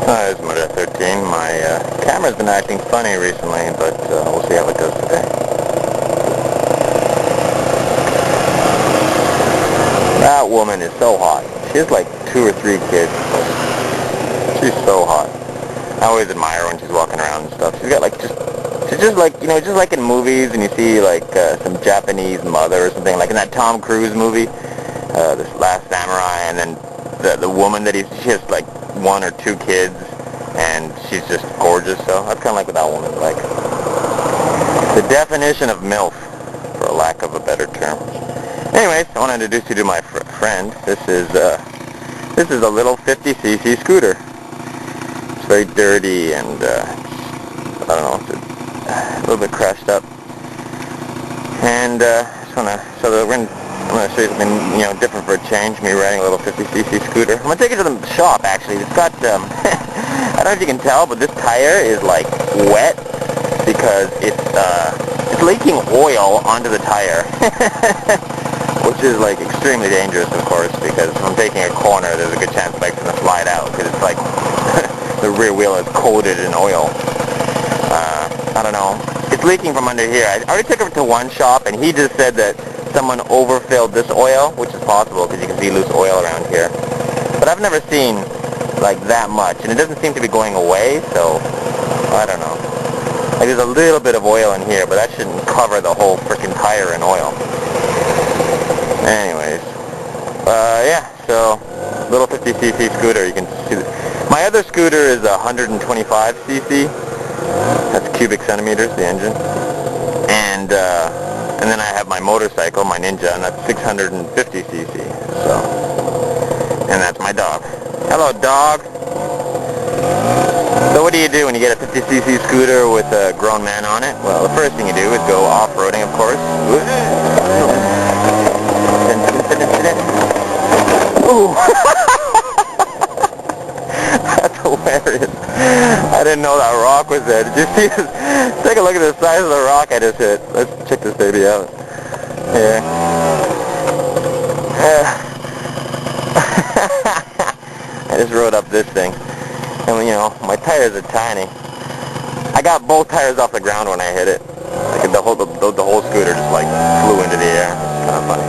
Hi, it's Motor 13. My camera's been acting funny recently, but we'll see how it goes today. That woman is so hot. She has like 2 or 3 kids. She's so hot. I always admire her when she's walking around and stuff. She's got like she's just like, just like in movies, and you see like some Japanese mother or something, like in that Tom Cruise movie, this Last Samurai, and then the woman that she has like 1 or 2 kids, and she's just gorgeous. So that's kind of like what that woman's like. The definition of MILF, for a lack of a better term. Anyways, I want to introduce you to my friend. This is a little 50cc scooter. It's very dirty and I don't know, it's a little bit crashed up. And just want to show that I'm going to show you something different for a change. Me riding a little 50cc scooter. I'm going to take it to the shop actually. It's got I don't know if you can tell, but this tire is like wet because it's leaking oil onto the tire. Which is like extremely dangerous, of course, because if I'm taking a corner, there's a good chance the bike's going to slide out because it's like the rear wheel is coated in oil. I don't know. It's leaking from under here. I already took it to one shop, and he just said that someone overfilled this oil, which is possible because you can see loose oil around here. But I've never seen like that much, and it doesn't seem to be going away, so I don't know. Like there's a little bit of oil in here, but that shouldn't cover the whole frickin' tire in oil. Anyways, yeah, so little 50cc scooter. You can see my other scooter is 125cc. That's cubic centimeters, the engine. And then I have my motorcycle, my Ninja, and that's 650cc. So, and that's my dog. Hello, dog. So what do you do when you get a 50cc scooter with a grown man on it? Well, the first thing you do is go off-roading, of course. Ooh. That's hilarious. I didn't know that rock was there. Did you see this? Take a look at the size of the rock I just hit. Let's check this baby out. Here. I just rode up this thing. And my tires are tiny. I got both tires off the ground when I hit it. Like the whole scooter just like flew into the air. It's kind of funny.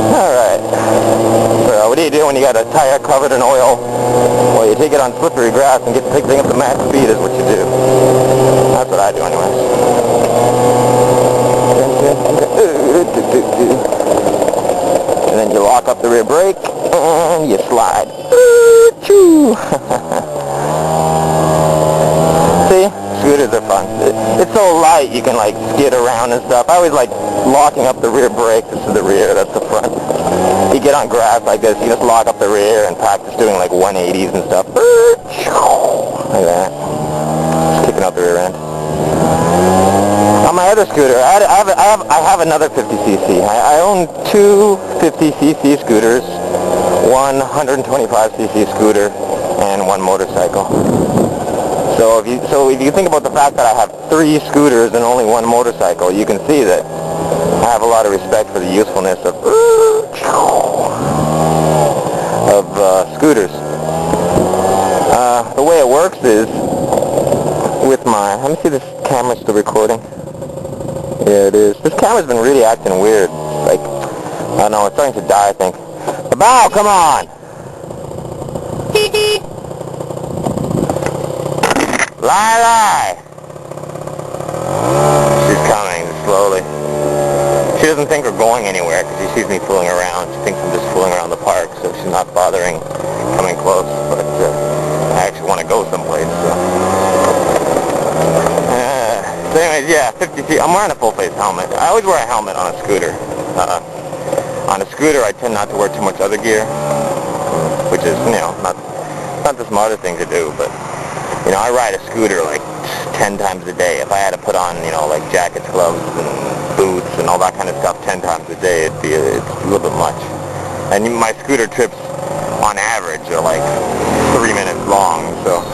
Alright. So what do you do when you got a tire covered in oil? Well, you take it on slippery grass and get the thing up to max speed is what you do. That's what I do anyways. And then you lock up the rear brake and you slide. See? Scooters are fun. It's so light you can like skid around and stuff. I always like locking up the rear brake. This is the rear, that's the front. You get on grass like this, you just lock up the rear and practice doing like 180s and stuff. Like that. Just kicking out the rear end. On my other scooter, I have another 50cc. I own 2 50cc scooters, one 125cc scooter, and one motorcycle. So if you think about the fact that I have 3 scooters and only 1 motorcycle, you can see that I have a lot of respect for the usefulness of scooters. The way it works is with let me see, this camera's still recording. Yeah, it is. This camera's been really acting weird. Like, I don't know, it's starting to die, I think. Bow, come on! Lie! She's coming slowly. She doesn't think we're going anywhere because she sees me fooling around. She thinks I'm just fooling around the park, so she's not bothering coming close. But I actually want to go someplace. So anyways, yeah, 50cc. I'm wearing a full-face helmet. I always wear a helmet on a scooter. On a scooter, I tend not to wear too much other gear, which is, not the smartest thing to do, but I ride a scooter like 10 times a day. If I had to put on, like jackets, gloves, and boots, and all that kind of stuff 10 times a day, it's a little bit much. And my scooter trips, on average, are like 3 minutes long, so.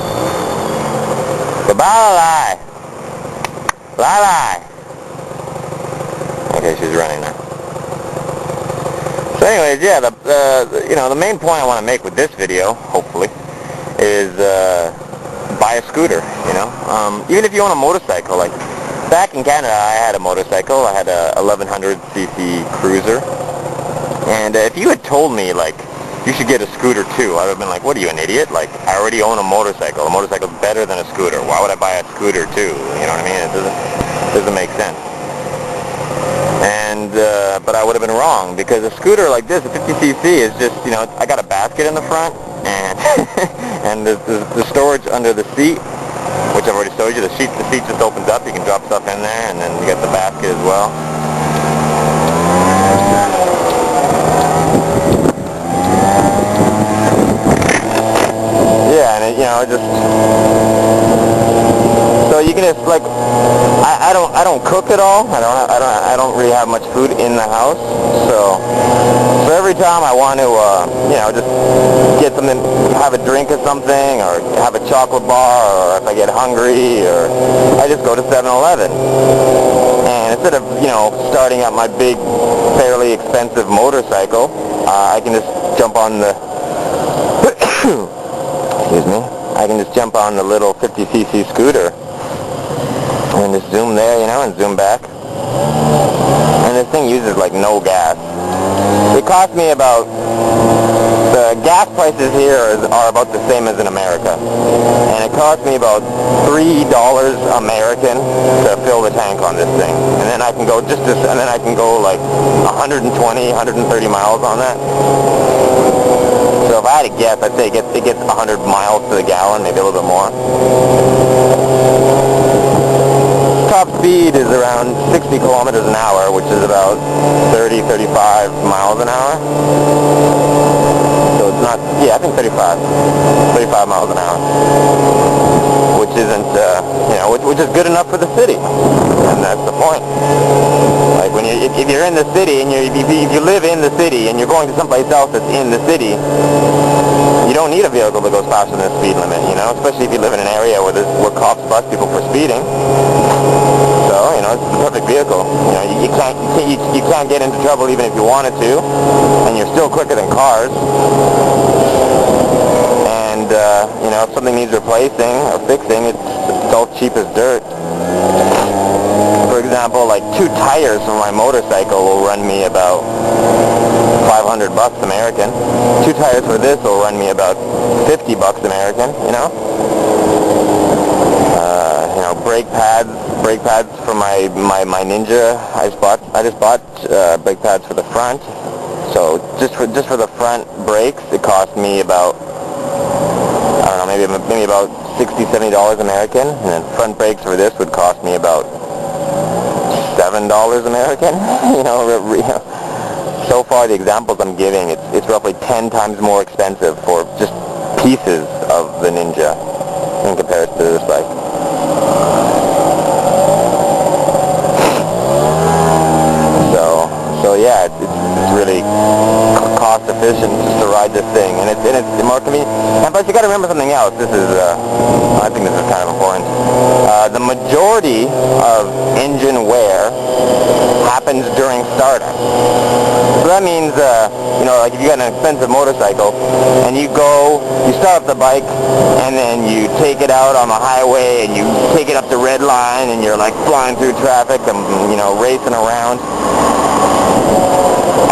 Goodbye, Lala. Okay, she's running now. So anyways, yeah, the main point I want to make with this video, hopefully, is buy a scooter, even if you own a motorcycle. Like, back in Canada, I had a motorcycle. I had a 1100cc cruiser, and if you had told me, like, you should get a scooter too, I would have been like, what are you, an idiot? Like, I already own a motorcycle. A motorcycle's better than a scooter. Why would I buy a scooter too? You know what I mean? It doesn't make sense. And but I would have been wrong, because a scooter like this, a 50cc, is just, I got a basket in the front, and and the storage under the seat, which I've already showed you. The seat just opens up. You can drop stuff in there, and then you get the basket as well. Yeah, and it just, so you can just, like, I don't cook at all. I don't really have much food in the house. So every time I want to, just get something, have a drink or something, or have a chocolate bar, or if I get hungry, or I just go to 7-Eleven. And instead of, starting up my big, fairly expensive motorcycle, I can just jump on the, excuse me, I can just jump on the little 50cc scooter and just zoom there, and zoom back. And this thing uses like no gas. It cost me about, the gas prices here are about the same as in America. And it cost me about $3 American to fill the tank on this thing. And then I can go like 120, 130 miles on that. So if I had to guess, I'd say it gets 100 miles to the gallon, maybe a little bit more. Top speed is around 60 kilometers an hour, which is about 30, 35 miles an hour. So it's not, I think 35 miles an hour, which isn't, which is good enough for the city, and that's the point. Like, if you're in the city, and if you live in the city, and you're going to someplace else that's in the city, you don't need a vehicle that goes faster than the speed limit, especially if you live in an area where cops bust people for speeding. So, it's the perfect vehicle. You can't get into trouble even if you wanted to, and you're still quicker than cars. And, if something needs replacing or fixing, it's all cheap as dirt. For example, like 2 tires for my motorcycle will run me about $500 American. 2 tires for this will run me about $50 American, brake pads for my Ninja. I just bought brake pads for the front. So just for the front brakes, it cost me about, I don't know, maybe about $60, $70 American. And then front brakes for this would cost me about $7 American. So far the examples I'm giving, it's roughly 10 times more expensive for just pieces of the Ninja in comparison to this bike. So yeah, it's really cost efficient just to ride this thing, and it's more convenient. And plus, you got to remember something else. This is, I think this is kind of important. The majority of engine wear happens during startup. So that means, like if you got an expensive motorcycle, and you start up the bike, and then you take it out on the highway, and you take it up the red line, and you're like flying through traffic and, racing around.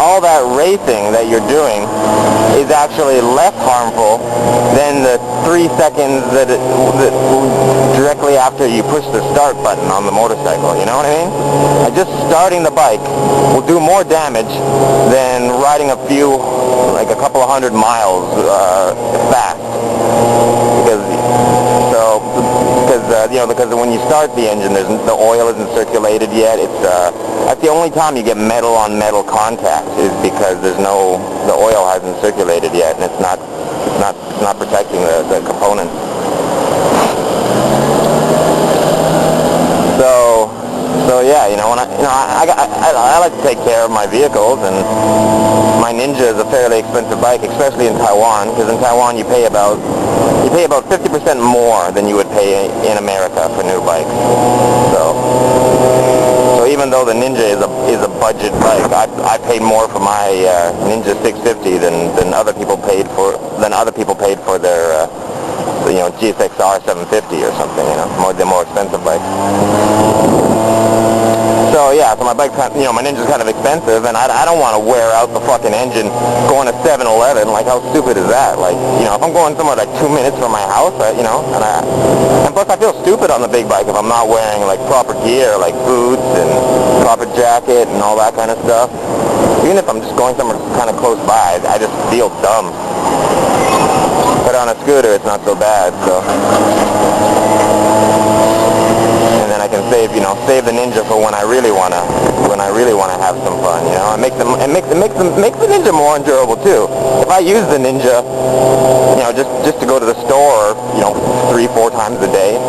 All that racing that you're doing is actually less harmful than the 3 seconds that directly after you push the start button on the motorcycle, you know what I mean? Just starting the bike will do more damage than riding a couple of 100 miles fast. Because when you start the engine, the oil isn't circulated yet. That's the only time you get metal on metal contact, is because the oil hasn't circulated yet, and it's not protecting the components. So yeah, I like to take care of my vehicles, and my Ninja is a fairly expensive bike, especially in Taiwan, because in Taiwan you pay about 50% more than you would pay in America for new bikes. So even though the Ninja is a budget bike. I paid more for my Ninja 650 than other people paid for their GSX-R 750 or something. The more expensive bike. So yeah, so my bike's my Ninja's kind of expensive, and I don't want to wear out the fucking engine going to 7-Eleven. Like, how stupid is that? Like, if I'm going somewhere like 2 minutes from my house, and plus I feel stupid on the big bike if I'm not wearing like proper gear, like boots and proper jacket and all that kind of stuff. Even if I'm just going somewhere kind of close by, I just feel dumb. But on a scooter, it's not so bad. So. I can save the Ninja for when I really wanna have some fun. It makes the Ninja more endurable too. If I use the Ninja, just to go to the store, 3-4 times a day,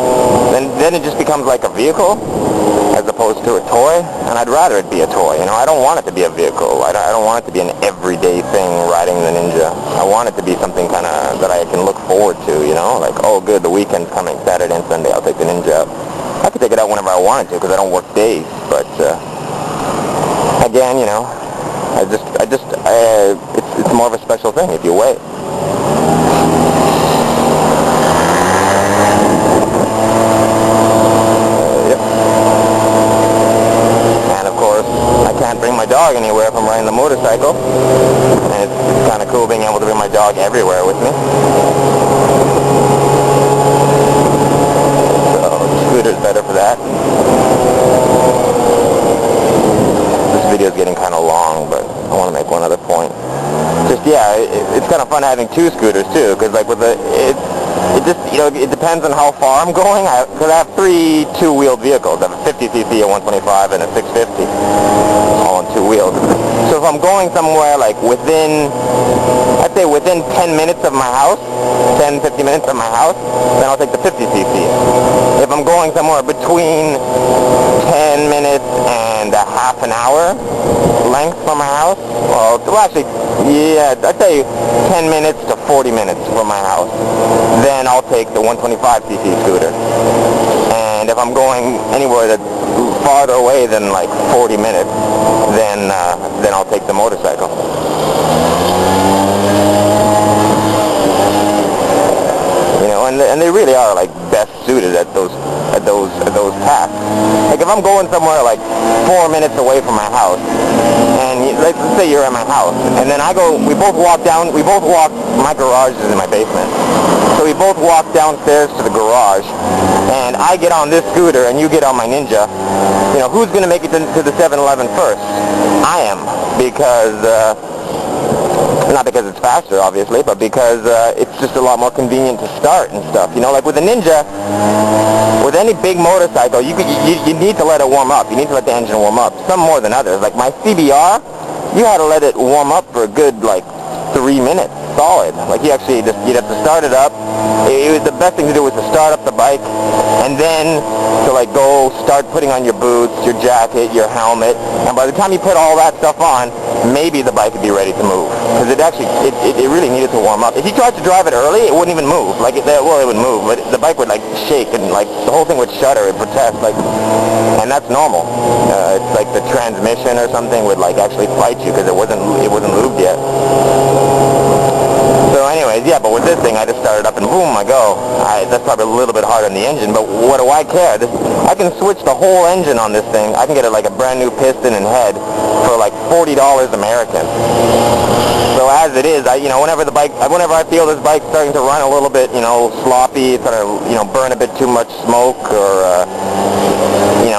then it just becomes like a vehicle as opposed to a toy. And I'd rather it be a toy. I don't want it to be a vehicle. I don't want it to be an everyday thing riding the Ninja. I want it to be something kind of that I can look forward to. Like, oh good, the weekend's coming, Saturday and Sunday, I'll take the Ninja out. I could take it out whenever I wanted to because I don't work days, but again, it's more of a special thing if you wait. Yep. And of course, I can't bring my dog anywhere if I'm riding the motorcycle, and it's kind of cool being able to bring my dog everywhere with me. Scooter's better for that. This video is getting kind of long, but I want to make one other point. It's kind of fun having two scooters too, because like it depends on how far I'm going. Because I have 3 two-wheeled vehicles. I have a 50cc, a 125, and a 650, all on 2 wheels. So if I'm going somewhere like I'd say within 10 minutes of my house, 10-15 minutes of my house, then I'll take the 50cc. If I'm going somewhere between 10 minutes and a half an hour length from my house, I'd say 10 minutes to 40 minutes from my house, then I'll take the 125cc scooter. And if I'm going anywhere that's farther away than like 40 minutes, then I'll take the motorcycle. And they really are like best suited at those tasks. Like if I'm going somewhere like 4 minutes away from my house, and let's say you're at my house, and then we both walk, my garage is in my basement, so we both walk downstairs to the garage, and I get on this scooter and you get on my Ninja, who's going to make it to the 7-Eleven first? I am, because not because it's faster, obviously, but because it's just a lot more convenient to start and stuff. Like with a Ninja, with any big motorcycle, you need to let it warm up. You need to let the engine warm up, some more than others. Like my CBR, you had to let it warm up for a good, 3 minutes, solid. Like you'd have to start it up. The best thing to do was to start up the bike, and then to go start putting on your boots, your jacket, your helmet, and by the time you put all that stuff on, maybe the bike would be ready to move. Because it really needed to warm up. If you tried to drive it early, it wouldn't even move. It would move, but the bike would shake, and the whole thing would shudder, it'd protest, and that's normal. It's like the transmission or something would actually fight you because it wasn't lubed yet. So anyways, but with this thing, I just started up and boom, I go. That's probably a little bit hard on the engine, but what do I care? I can switch the whole engine on this thing. I can get it a brand new piston and head for $40 American. So as it is, whenever I feel this bike starting to run a little bit, sloppy, sort of, burn a bit too much smoke, or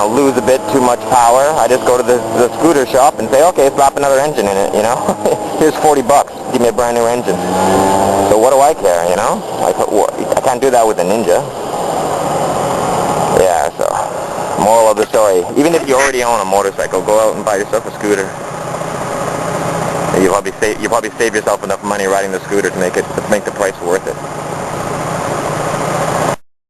lose a bit too much power, I just go to the scooter shop and say, okay, slap another engine in it, Here's $40, give me a brand new engine. So what do I care, I can't do that with a Ninja. Yeah, so, moral of the story, even if you already own a motorcycle, go out and buy yourself a scooter. You probably save yourself enough money riding the scooter to make the price worth it.